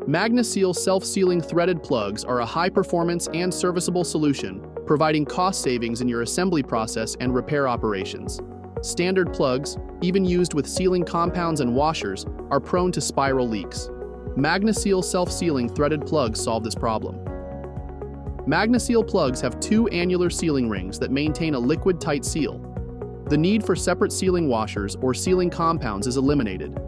MAGNASEAL self-sealing threaded plugs are a high-performance and serviceable solution, providing cost savings in your assembly process and repair operations. Standard plugs, even used with sealing compounds and washers, are prone to spiral leaks. MAGNASEAL self-sealing threaded plugs solve this problem. MAGNASEAL plugs have two annular sealing rings that maintain a liquid-tight seal. The need for separate sealing washers or sealing compounds is eliminated.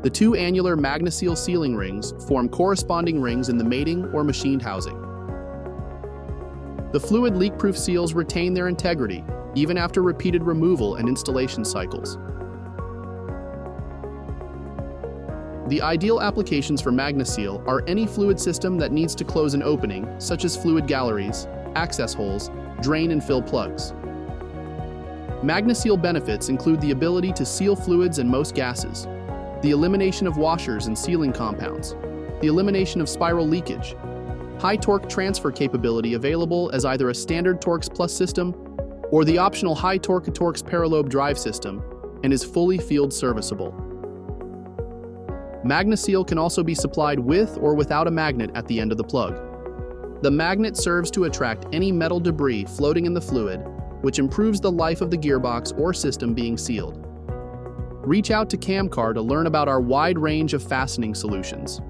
The two annular MAGNASEAL sealing rings form corresponding rings in the mating or machined housing. The fluid leak-proof seals retain their integrity, even after repeated removal and installation cycles. The ideal applications for MAGNASEAL are any fluid system that needs to close an opening, such as fluid galleries, access holes, drain and fill plugs. MAGNASEAL benefits include the ability to seal fluids and most gases, the elimination of washers and sealing compounds, the elimination of spiral leakage, high torque transfer capability available as either a standard Torx Plus system or the optional high torque Torx Paralobe drive system, and is fully field serviceable. MAGNASEAL can also be supplied with or without a magnet at the end of the plug. The magnet serves to attract any metal debris floating in the fluid, which improves the life of the gearbox or system being sealed. Reach out to Camcar to learn about our wide range of fastening solutions.